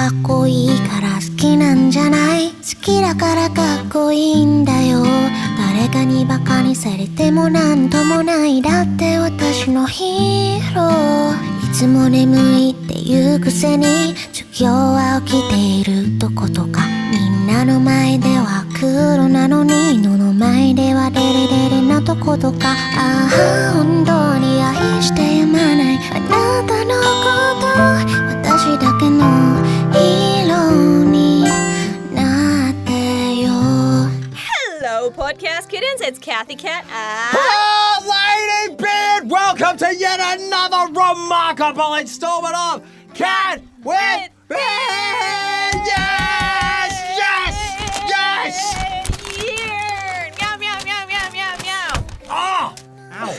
かっこいいから好きなんじゃない。好きだからかっこいいんだよ。誰かにバカにされてもなんともない。だって私のヒーロー。いつも眠いっていうくせに授業は起きているとことか。みんなの前では黒なのにのの前ではデレデレなとことか。ああ本当に愛してやまないあなたのこと。私だけのヒーローになってよ。 Hello podcast kittens, it's Cathy Cat Hello, Ladybeard! Welcome to yet another remarkable installment of Cat with Beard! Yes! Yes! Yes! Yeah. Meow, meow, meow, meow, meow, meow. Oh! Ow!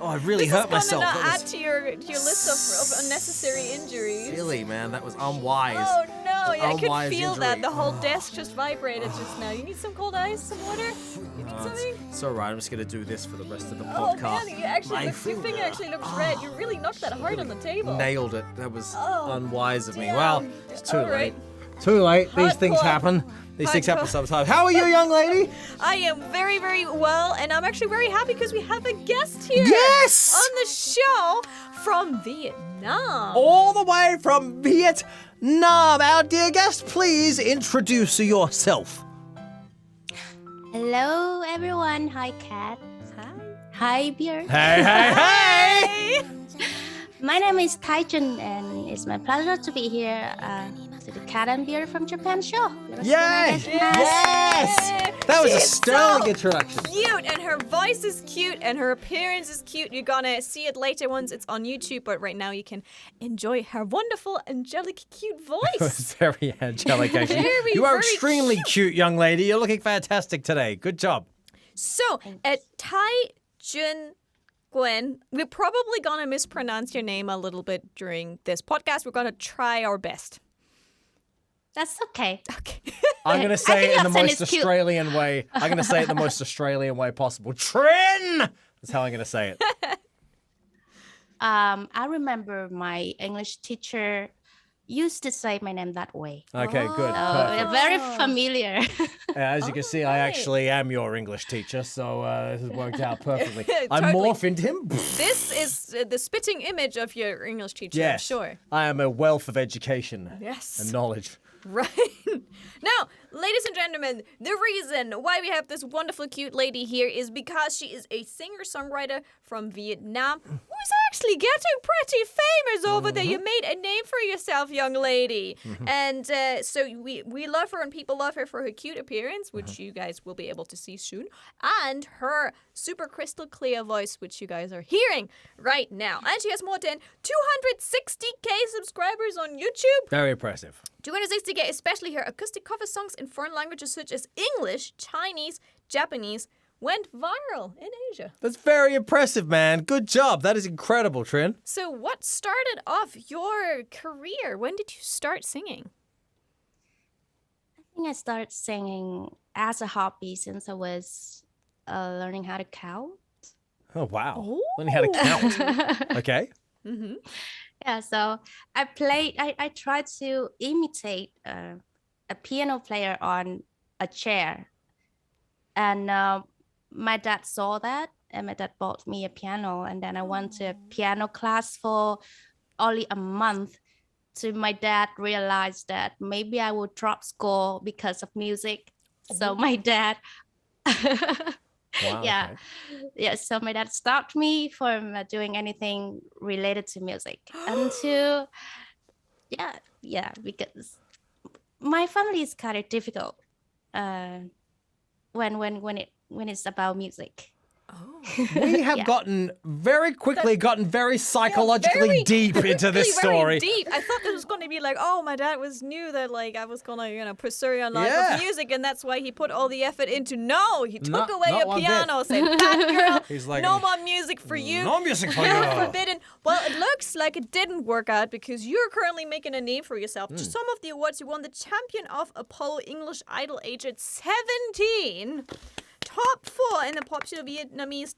Oh, I really hurt myself. This is going to add to your list of unnecessary injuries. Silly, man. That was unwise. Oh no, yeah, I could Unwise feel injury. that. The whole desk just vibrated just now. You need some cold ice, some water? You need something? It's alright. I'm just going to do this for the rest of the Oh podcast. man, your finger actually looks red. You really knocked that hard on the table. Nailed it. That was unwise of me. damn. Well, it's too All late. right. Too late. These Hardcore. things happen. These things happen Hardcore. sometimes. How are you, young lady? I am very, very well, and I'm actually very happy because we have a guest here Yes! on the show from Vietnam. All the way from Vietnam. Our dear guest, please introduce yourself. Hello everyone. Hi Cat. Hi Beard. Hey, hey, hey! My name is Thai Trinh, and it's my pleasure to be here to the Cat and Beard from Japan show. Yay! Yes! That was a She's sterling so introduction. Cute, and her voice is cute, and her appearance is cute. You're gonna see it later once it's on YouTube, but right now you can enjoy her wonderful, angelic, cute voice. Very angelic, actually. Very, You are very extremely cute, young lady. You're looking fantastic today. Good job. So, at Thai Trinh, Gwen, we're probably gonna mispronounce your name a little bit during this podcast. We're gonna try our best. That's okay. Okay. I'm going to I say think it in the your accent most is cute. Australian way. I'm going to say it in the most Australian way possible. Trin! That's how I'm going to say it. I remember my English teacher used to say my name that way. Okay, good. So Perfect. very familiar. As you can see, I right. actually am your English teacher, so this has worked out perfectly. I Totally. morph into him. This is the spitting image of your English teacher, Yes, I'm sure. I am a wealth of education Yes. and knowledge. Right. Now, ladies and gentlemen, the reason why we have this wonderful, cute lady here is because she is a singer-songwriter from Vietnam who is actually getting pretty famous over there. You made a name for yourself, young lady. And so we love her, and people love her for her cute appearance, which you guys will be able to see soon, and her super crystal clear voice, which you guys are hearing right now. And she has more than 260k subscribers on YouTube. Very impressive. 260k, especially her acoustic cover songs in foreign languages such as English, Chinese, Japanese, went viral in Asia. That's very impressive, man. Good job. That is incredible, Trin. So what started off your career? When did you start singing? I think I started singing as a hobby since I was learning how to count. Oh, wow. Ooh. Learning how to count. Okay. Mm-hmm. Yeah, so I tried to imitate a piano player on a chair. And my dad saw that, and my dad bought me a piano. And then I went to a piano class for only a month. So my dad realized that maybe I would drop school because of music. So my dad... Wow. Yeah. Okay. Yeah, so my dad stopped me from doing anything related to music until because my family is kind of difficult when it's about music. We have gotten very psychologically Very deep into this quickly, very story. deep. I thought this was going to be like, oh, my dad knew that like I was going to, pursue a life Yeah. of music, and that's why he put all the effort into. No, he took Not- away not your one piano, said, "Bad girl, He's like, no more music for you. No music for You're you. forbidden." Well, it looks like it didn't work out because you're currently making a name for yourself. To some of the awards, you won the champion of Apollo English Idol age at 17. Top 4 in the popular Vietnamese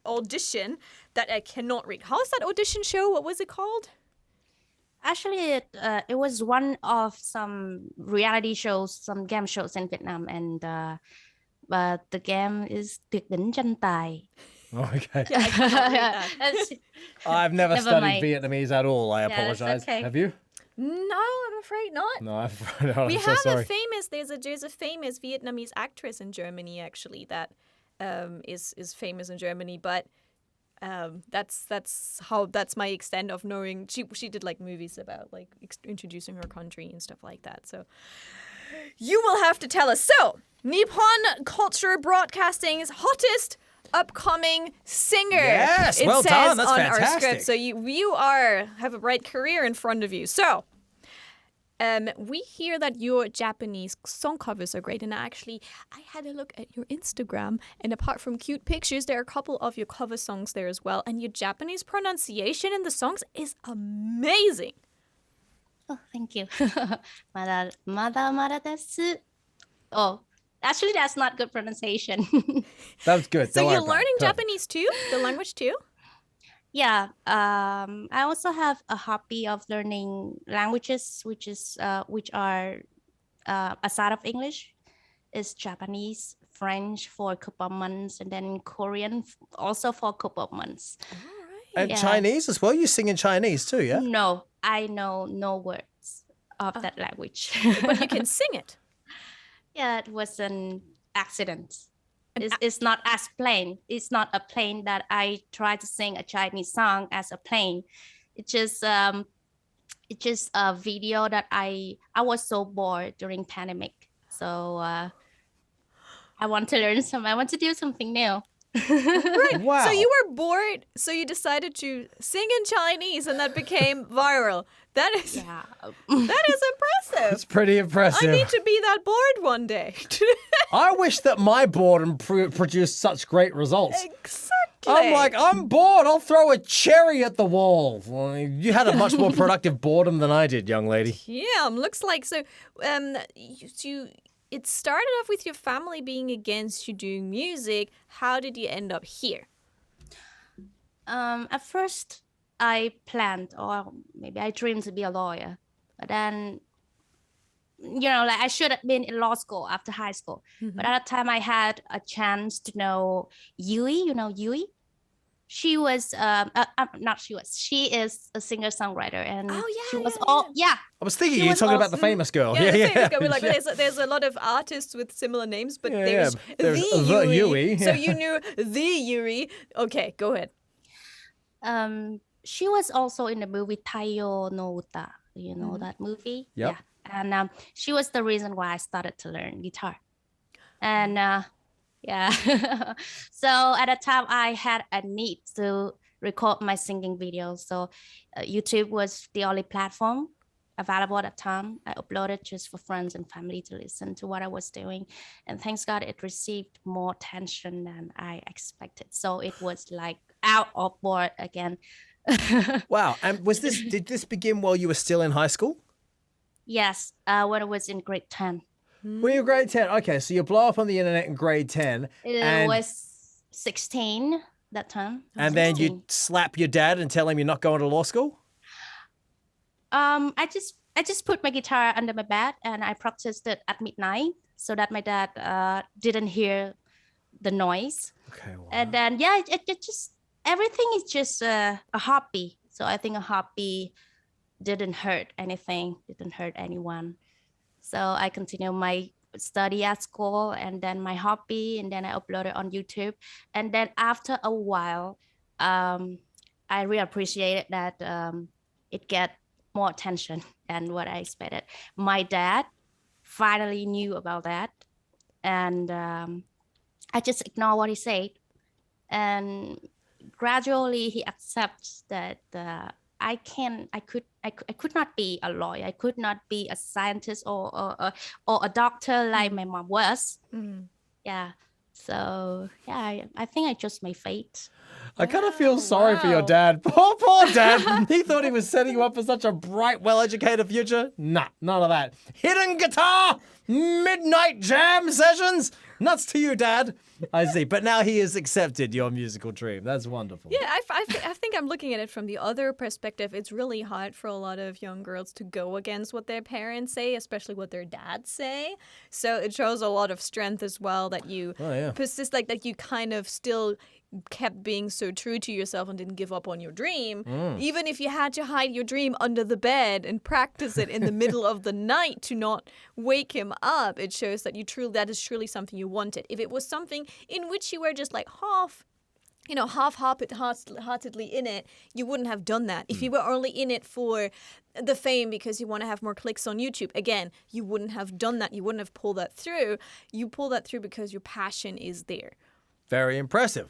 audition that I cannot read. How's that audition show? What was it called? Actually, it was one of some reality shows, some game shows in Vietnam, and but the game is Tuyệt đỉnh tranh tài. Okay. Yeah, I cannot read that. That's- I've never Never studied mind. Vietnamese at all. I Yeah, that's apologize. okay. Have you? No, I'm afraid not. No, I'm We so have sorry. a famous. There's a famous Vietnamese actress in Germany actually that is famous in Germany, but that's my extent of knowing. She did like movies about like introducing her country and stuff like that. So you will have to tell us. So Nippon Culture Broadcasting's hottest upcoming singer. Yes, it well says done. That's on our fantastic. script. So you have a bright career in front of you. So. We hear that your Japanese song covers are great, and actually, I had a look at your Instagram, and apart from cute pictures, there are a couple of your cover songs there as well, and your Japanese pronunciation in the songs is amazing. Oh, thank you. Mada desu. Oh, actually, that's not good pronunciation. That was good. So Don't worry you're about it. learning Perfect. Japanese too, the language too? Yeah, I also have a hobby of learning languages, which are aside of English, is Japanese, French for a couple of months, and then Korean also for a couple of months. And Yeah. Chinese as well? You sing in Chinese too, yeah? No, I know no words of that language. But you can sing it. Yeah, it was an accident. It's not as plain. It's not a plane that I try to sing a Chinese song as a plane. It's just a video that I was so bored during pandemic. So I want to learn I want to do something new. Wow. So you were bored, so you decided to sing in Chinese, and that became viral. That is Yeah. that is impressive. It's pretty I impressive. need to be that bored one day. I wish that my boredom produced such great results. Exactly. I'm like, I'm bored. I'll throw a cherry at the wall. Well, you had a much more productive boredom than I did, young lady. Yeah, looks like so. It started off with your family being against you doing music. How did you end up here? At first, I planned, or maybe I dreamed to be a lawyer, but then, like I should have been in law school after high school. But at that time, I had a chance to know Yui. You know Yui? She was she is a singer-songwriter, and she was I was thinking She you were was talking about the also- famous girl. Yeah, the famous guy. We're like, Yeah. there's a lot of artists with similar names, but Yeah, there's, yeah, there's the the Yuri. Yui, So yeah. you knew the Yuri. Okay, go ahead. She was also in the movie Taiyo no Uta. You know that movie? Yep. Yeah. And she was the reason why I started to learn guitar. And yeah. So at that time, I had a need to record my singing videos. So YouTube was the only platform available at that time. I uploaded just for friends and family to listen to what I was doing. And thanks God, it received more attention than I expected. So it was like out of board again. Wow. And did this begin while you were still in high school? Yes, when I was in grade 10. Were you grade 10? Okay, so you blow up on the internet in grade 10. It and, was 16 that time. and then 16. you slap your dad and tell him you're not going to law school? I just put my guitar under my bed and I practiced it at midnight so that my dad didn't hear the noise. Okay, wow. And then it just everything is just a hobby. So I think a hobby didn't hurt anything, didn't hurt anyone. So I continue my study at school and then my hobby, and then I uploaded on YouTube. And then after a while, I really appreciated that it get more attention than what I expected. My dad finally knew about that, and I just ignore what he said, and gradually he accepts that I could not be a lawyer. I could not be a scientist or a doctor like my mom was. Yeah. So yeah, I think I chose my fate. I kind of feel sorry for your dad. Poor dad. He thought he was setting you up for such a bright, well-educated future. Nah, none of that. Hidden guitar, midnight jam sessions. Nuts to you, Dad. I see. But now he has accepted your musical dream. That's wonderful. Yeah, I think I'm looking at it from the other perspective. It's really hard for a lot of young girls to go against what their parents say, especially what their dads say. So it shows a lot of strength as well that you persist, like that you kind of still kept being so true to yourself and didn't give up on your dream. Even if you had to hide your dream under the bed and practice it in the middle of the night to not wake him up, it shows that that is truly something you wanted. If it was something in which you were just like half-heartedly in it, you wouldn't have done that. If you were only in it for the fame because you want to have more clicks on YouTube, again, you wouldn't have done that. You wouldn't have pulled that through. You pull that through because your passion is there. Very impressive.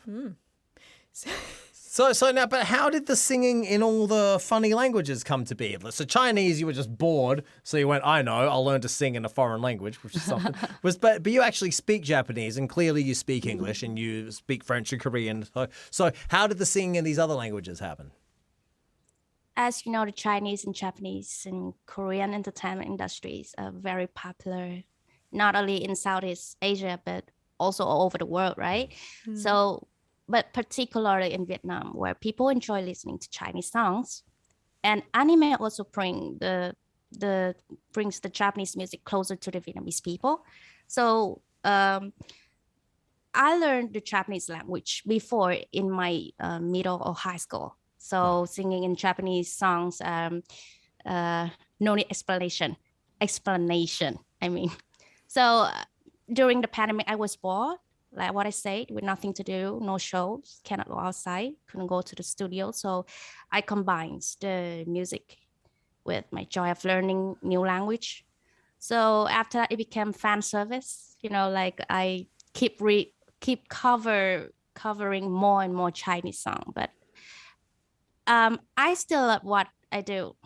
So now, but how did the singing in all the funny languages come to be? So Chinese, you were just bored, so you went, I know, I'll learn to sing in a foreign language, which is something. But you actually speak Japanese, and clearly you speak English, and you speak French and Korean. So how did the singing in these other languages happen? As you know, the Chinese and Japanese and Korean entertainment industries are very popular, not only in Southeast Asia, but also all over the world, right? So, but particularly in Vietnam, where people enjoy listening to Chinese songs, and anime also brings the Japanese music closer to the Vietnamese people. So I learned the Japanese language before in my middle or high school. So singing in Japanese songs, no need explanation. I mean, so during the pandemic, I was bored. Like what I said, with nothing to do, no shows, cannot go outside, couldn't go to the studio. So I combined the music with my joy of learning new language. So after that, it became fan service. Like I keep covering more and more Chinese songs. But I still love what I do,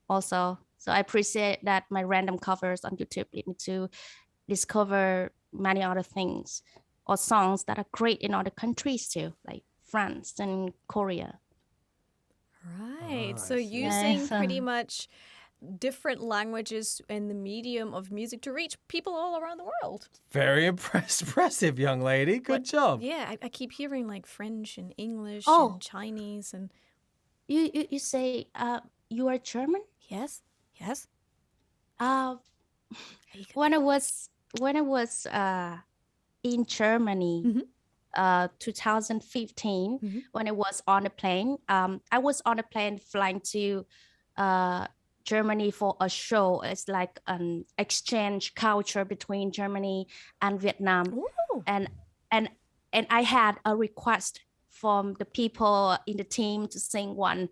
also. So I appreciate that my random covers on YouTube lead me to discover many other things or songs that are great in other countries too, like France and Korea. Right. So using pretty much different languages in the medium of music to reach people all around the world. Very impressive, young lady. Good job. Yeah, I keep hearing like French and English and Chinese and. You say you are German? Yes. When I was in Germany, 2015, when I was on a plane, I was on a plane flying to Germany for a show. It's like an exchange culture between Germany and Vietnam. Ooh. And I had a request from the people in the team to sing one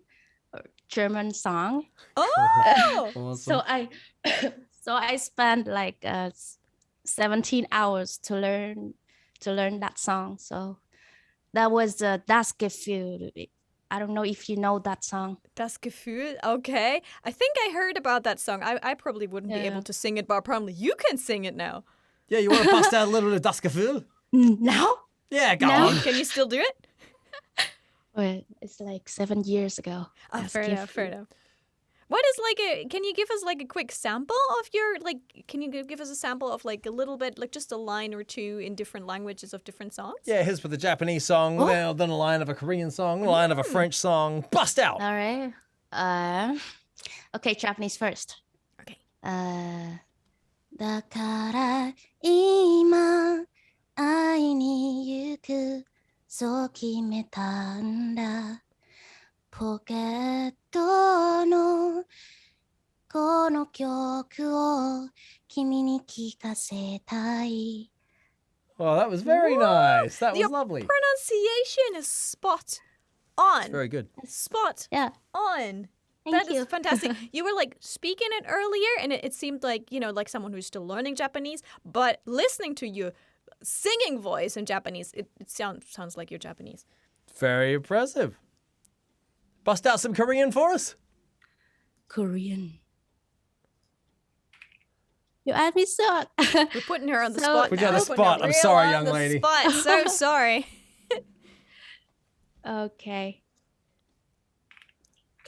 German song. Oh, Awesome. So I spent like 17 hours to learn that song. So that was Das Gefühl. I don't know if you know that song. Das Gefühl. Okay. I think I heard about that song. I probably wouldn't be able to sing it, but probably you can sing it now. Yeah, you want to bust out a little bit of Das Gefühl? No? Yeah, go on. Can you still do it? Well, it's like 7 years ago. Fair enough. What is can you give us like a quick sample of can you give us a sample of like a little bit, like just a line or two in different languages of different songs? Yeah, here's with the Japanese song, then a line of a Korean song, a line of a French song. Bust out! All right. Okay, Japanese first. Okay. だから今会いに行くそう決めたんだポケットのこの曲を君に聴かせたい Oh, that was very nice. That was Your lovely. pronunciation is spot on. Very good. Spot on. Thank That you. is fantastic. You were like speaking it earlier, and it seemed like, like someone who's still learning Japanese, but listening to your singing voice in Japanese, it sounds like you're Japanese. Very impressive. Bust out some Korean for us. Korean. You asked me so. We're putting her on the spot. Put you on now. the spot. I'm sorry, young lady. Spot. So sorry. Okay.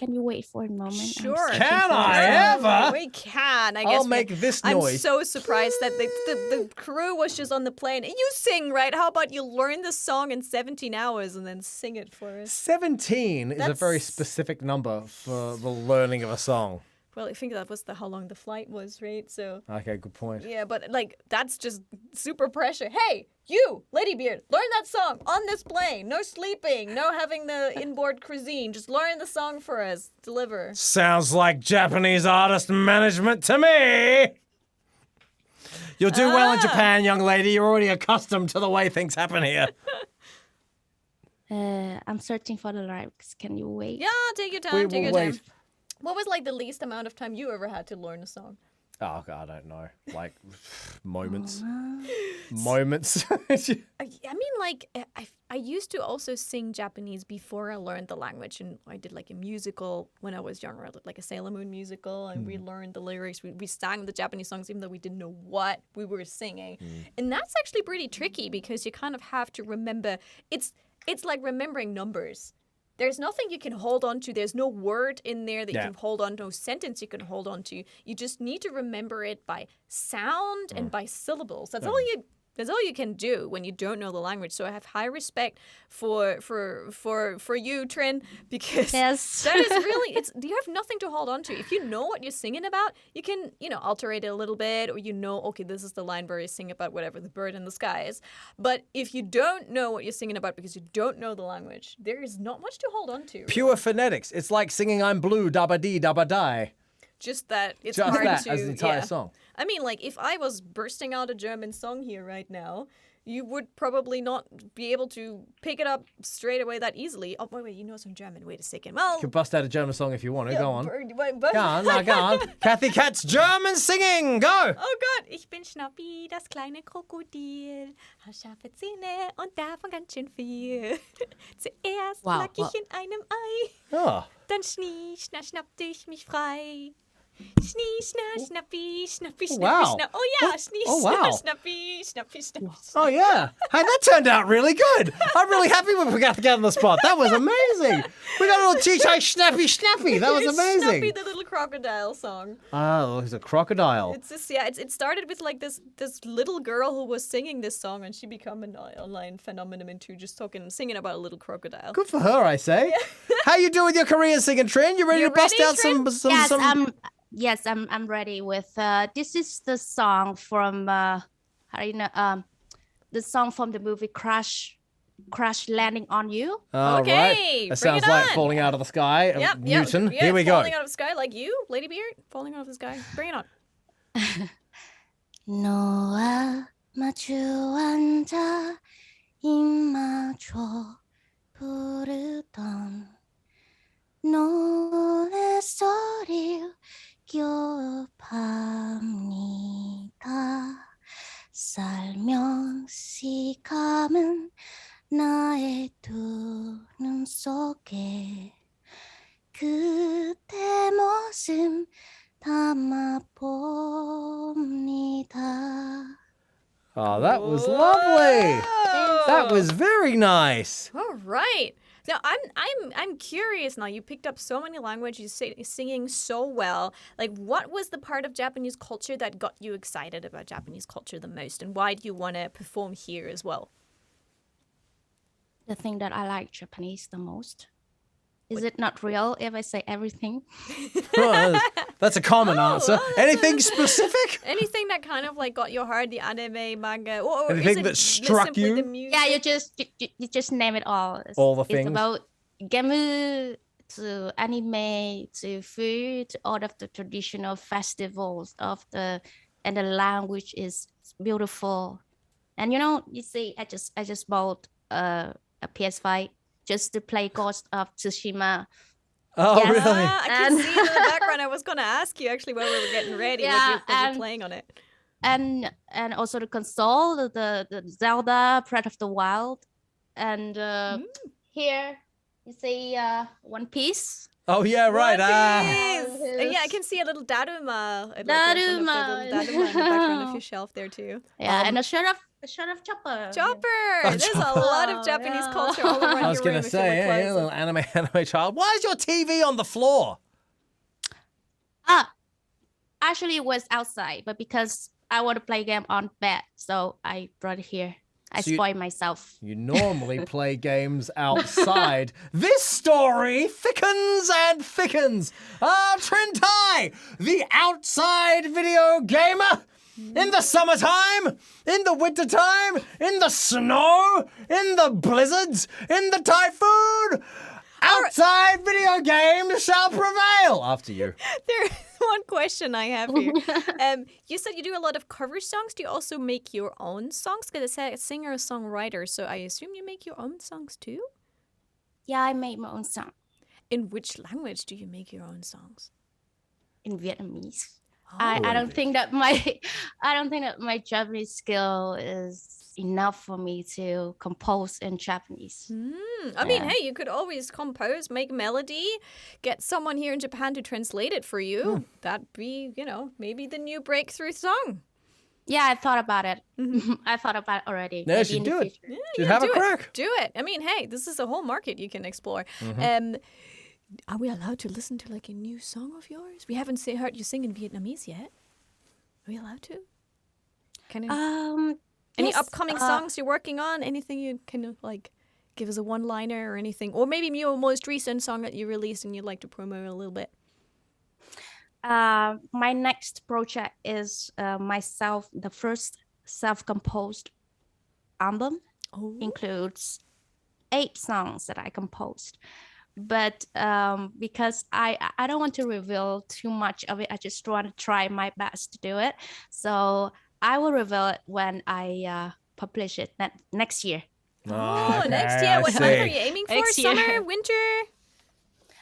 Can you wait for a moment? I'm Sure. searching Can for I it. ever? We can. I guess I'll we make can. this I'm noise. so surprised that the crew was just on the plane. You sing, right? How about you learn the song in 17 hours and then sing it for us? 17 is a very That's- specific number for the learning of a song. Well, I think that was how long the flight was, right? So, Okay, good point. yeah, but like that's just super pressure. Hey, you, Ladybeard, learn that song on this plane. No sleeping, no having the inboard cuisine. Just learn the song for us. Deliver. Sounds like Japanese artist management to me. You'll do well in Japan, young lady. You're already accustomed to the way things happen here. I'm searching for the lyrics. Can you wait? Yeah, take your time. We Take will your wait. time. What was like the least amount of time you ever had to learn a song? Oh, God, I don't know. Like, moments. Oh, Moments. I mean, like, I used to also sing Japanese before I learned the language, and I did like a musical when I was younger, like a Sailor Moon musical, and we learned the lyrics. We sang the Japanese songs even though we didn't know what we were singing, and that's actually pretty tricky because you kind of have to remember. It's like remembering numbers. There's nothing you can hold on to. There's no word in there that you can hold on to, no sentence you can hold on to. You just need to remember it by sound and by syllables. That's all you can do when you don't know the language. So I have high respect for you, Trin, because Yes. that is really you have nothing to hold on to. If you know what you're singing about, you can, alter it a little bit, or okay, this is the line where you sing about whatever, the bird in the skies. But if you don't know what you're singing about because you don't know the language, there is not much to hold on to. Pure phonetics. It's like singing I'm blue, dabba dee, dabba die. Just that it's Just hard that to as the entire yeah. song. I mean, like, if I was bursting out a German song here right now, you would probably not be able to pick it up straight away that easily. Oh, wait, you know some German. Wait a second. Well, You can bust out a German song if you want to. Go on. Go Go on, no, go on. Cathy Cat's German singing. Go. Oh Gott, ich bin Schnappi, das kleine Krokodil. Hab scharfe Zähne und davon ganz schön viel. Zuerst Wow, lag ich in einem Ei, Oh. dann schnappte ich mich frei. Schnie, schna, schnappi, schnappi, schnappi, Wow. schnapp. Oh ja, schnie, Oh, schna, wow. schnappi, schnappi, schnappi. Oh, yeah. Hey, that turned out really good. I'm really happy when we got together on the spot. That was amazing. We got a little G-Chai snappy snappy. That was It's amazing. Schnappi, the little crocodile song. Oh, he's a crocodile. It's just it started with like this little girl who was singing this song, and she became an online phenomenon into just singing about a little crocodile. Good for her, I say. How you doing with your Korean singing, Trin? You ready You to bust ready, out some Trin? Yes, I'm ready with this is the song from the song from the movie Crash Landing on You. Oh, Okay, right. That bring sounds it like on. falling out of the sky. Yep, Newton. Yeah, Here we go. Falling out of the sky like you, Ladybeard, falling out of the sky. Bring it on. 너와 마주 앉아 입마저 부르던 노랫소리를 기억합니다. 살며시 감은 나의 두 눈 속에 그대 모습 담아봅니다. Oh, that was lovely. That was very nice. All right. Now I'm curious now. You picked up so many languages, singing so well. Like, what was the part of Japanese culture that got you excited about Japanese culture the most, and why do you want to perform here as well? The thing that I like Japanese the most. Is it not real if I say everything? Oh, that's a common answer. Anything specific? Anything that kind of like got your heart, the anime, manga, or Anything is it that struck simply you? The music? Yeah, you just name it all. All the things? It's about game to anime to food, all of the traditional festivals and the language is beautiful. And you see, I just bought a PS5 just to play Ghost of Tsushima. Oh, Yes. really? I can And- see in the background. I was gonna ask you actually while we were getting ready Yeah, what you're and- playing on it. And also the console, the Zelda Breath of the Wild. And here you see One Piece. Oh, yeah, right. One Ah. Piece! Yeah, I can see a little Daruma. Daruma. In the background of your shelf there too. Yeah, and Shut up, Chopper. Chopper. There's a lot of Japanese culture all around I was your going room to if you look say, yeah, closer. little anime child. Why is your TV on the floor? Actually, it was outside, but because I want to play game on bed, so I brought it here. I So you- spoiled myself. You normally play games outside. This story thickens and thickens. Trinh Thai, the outside video gamer. In the summertime, in the wintertime, in the snow, in the blizzards, in the typhoon, outside video games shall prevail. After you. There's one question I have here. You said you do a lot of cover songs. Do you also make your own songs? Because it said singer-songwriter, so I assume you make your own songs too? Yeah, I made my own song In which language do you make your own songs? in Vietnamese. Oh. I don't think that my Japanese skill is enough for me to compose in Japanese. I mean, hey, you could always compose, make melody, get someone here in Japan to translate it for you. That'd be, maybe the new breakthrough song. Yeah, I thought about it. I thought about it already. Yeah, Maybe should in the do it. future. Should have a do crack. It. Do it. I mean, hey, this is a whole market you can explore. Are we allowed to listen to like a new song of yours? We haven't heard you sing in Vietnamese yet. Are we allowed to? Any Yes, upcoming songs you're working on? Anything you can like give us a one-liner or anything? Or maybe your most recent song that you released and you'd like to promote a little bit. My next project is the first self-composed album. Includes 8 songs that I composed. But because I don't want to reveal too much of it, I just want to try my best to do it. So I will reveal it when I publish it next year. Oh, next year. What month are you aiming for? Next year. Summer, winter?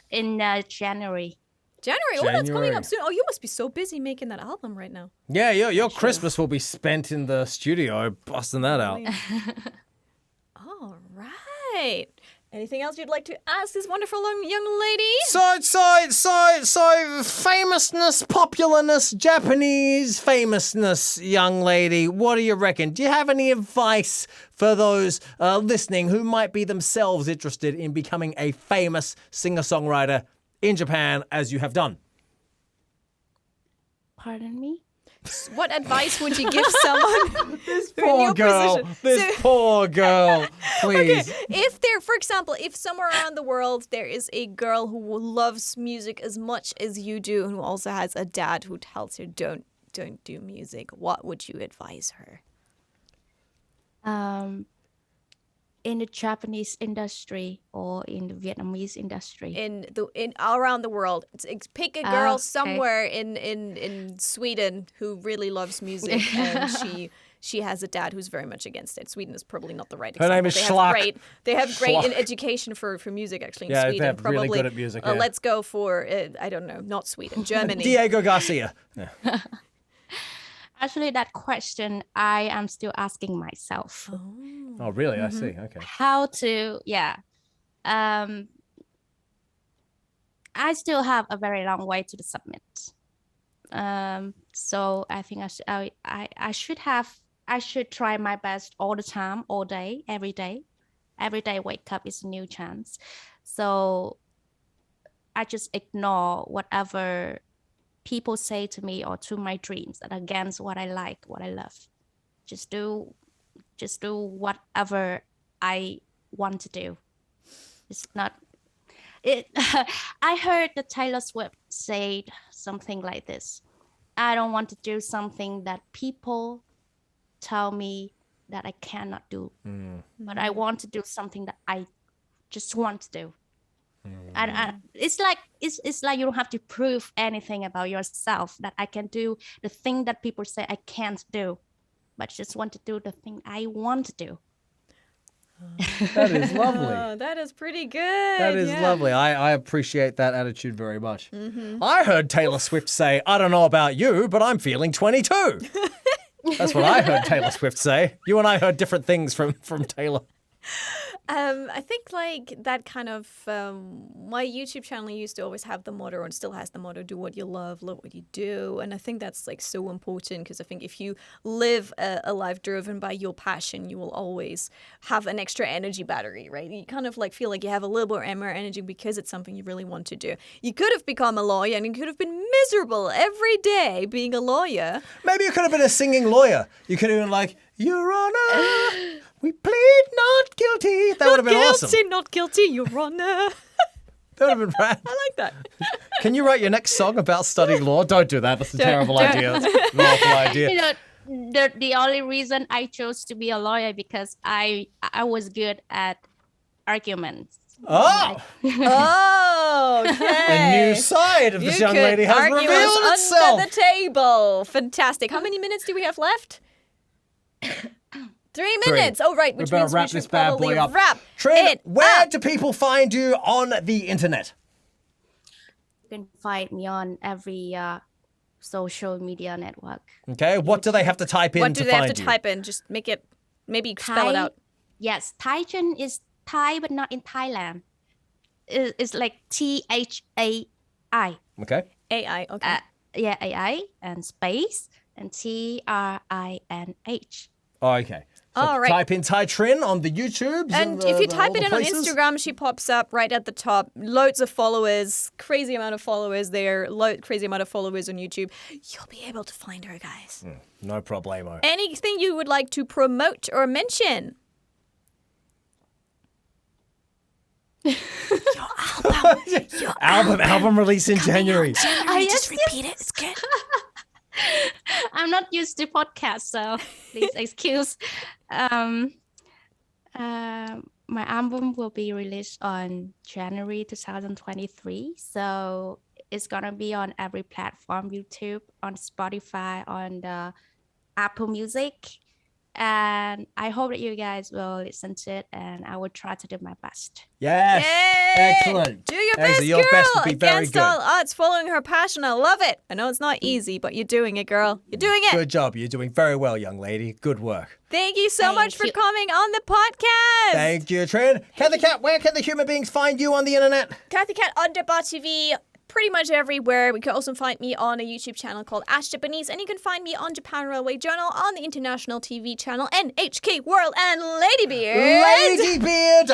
In January. January. Oh, that's coming January. up soon. Oh, you must be so busy making that album right now. Yeah, your Christmas will be spent in the studio busting that out. All right. Anything else you'd like to ask this wonderful young lady? So, famousness, popularness, Japanese famousness, young lady, what do you reckon? Do you have any advice for those listening who might be themselves interested in becoming a famous singer-songwriter in Japan as you have done? Pardon me? What advice would you give someone? Poor girl. This poor girl. Please. If for example, if somewhere around the world there is a girl who loves music as much as you do and who also has a dad who tells her don't do music, what would you advise her? In the Japanese industry or in the Vietnamese industry? In around the world, pick a girl Okay. somewhere in Sweden who really loves music and she has a dad who's very much against it. Sweden is probably not the right Her example. name is Schlock. They have great Schlock. in education for music actually in Yeah, Sweden. they're Probably, really good at music, yeah. Let's go for I don't know, not Sweden, Germany. Diego Garcia. Yeah. Actually, that question I am still asking myself. Oh, really? I see. Okay. How to, I still have a very long way to the summit. So I think I should try my best all the time, all day, every day. Every day wake up is a new chance. So I just ignore whatever people say to me or to my dreams that are against what I like, what I love. Just do whatever I want to do. It's not it. I heard that Taylor Swift said something like this: I don't want to do something that people tell me that I cannot do, but I want to do something that I just want to do. And it's like you don't have to prove anything about yourself, that I can do the thing that people say I can't do, but just want to do the thing I want to do. That is lovely. Oh, that is pretty good. That is yeah. lovely. I appreciate that attitude very much. I heard Taylor Swift say, I don't know about you, but I'm feeling 22. That's what I heard Taylor Swift say. You and I heard different things from Taylor. I think like that kind of my YouTube channel used to always have the motto and still has the motto, do what you love what you do. And I think that's like so important because I think if you live a life driven by your passion, you will always have an extra energy battery, right? You kind of like feel like you have a little bit more energy because it's something you really want to do. You could have become a lawyer and you could have been miserable every day being a lawyer. Maybe you could have been a singing lawyer. You could have been like, Your Honor, we plead not guilty. That would have been awesome. Not guilty, Your Honor. That would have been rad. I like that. Can you write your next song about studying law? Don't do that. That's a terrible idea. That's an awful idea. You know, the only reason I chose to be a lawyer because I was good at arguments. Oh! Oh, okay. A new side of this young lady has argue revealed us itself. under the table. Fantastic. How many minutes do we have left? 3 minutes. Oh, right. Which better means wrap we should this bad probably boy up. wrap Trin, it where up. do people find you on the internet? You can find me on every social media network. Okay, what do they have to type in What to do they find have to you? type in? Just make it, maybe spell it out. Yes, Thái Trinh is Thai, but not in Thailand. It's like THAI. Okay. AI, okay. Yeah, AI and space and TRINH. Oh, okay. So All right. type in Thai Trinh on the YouTubes. And the, if you the- type all it the in on places. Instagram, she pops up right at the top. Loads of followers, crazy amount of followers there, crazy amount of followers on YouTube. You'll be able to find her, guys. No problemo. Anything you would like to promote or mention? Your album. Album release in January. Just repeat it. It's good. I'm not used to podcasts, so please excuse. My album will be released on January 2023. So it's gonna be on every platform: YouTube, on Spotify, on the Apple Music. And I hope that you guys will listen to it, and I will try to do my best. Yes. Yay! Excellent. Do your Excellent. best, Your girl. best would be very Against good. all odds, following her passion. I love it. I know it's not easy, but you're doing it, girl. You're doing it. Good job. You're doing very well, young lady. Good work. Thank you so Thank much for you. coming on the podcast. Thank you, Trin. Cathy Cat, where can the human beings find you on the internet? Cathy Cat on Deba TV. Pretty much everywhere. You can also find me on a YouTube channel called Ash Japanese, and you can find me on Japan Railway Journal, on the international TV channel NHK World, and Ladybeard. Ladybeard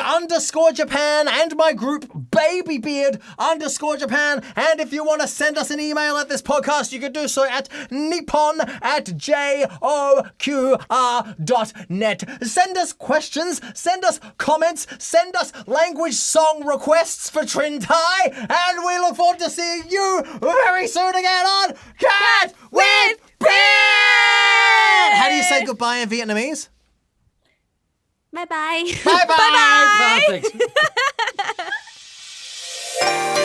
_Japan and my group Babybeard _Japan. And if you want to send us an email at this podcast, you can do so at nippon@joqr.net. Send us questions, send us comments, send us language song requests for Trin Thai, and we look forward to seeing you very soon again on Cat with Beard! How do you say goodbye in Vietnamese? Bye bye. Bye-bye. Bye-bye. Perfect.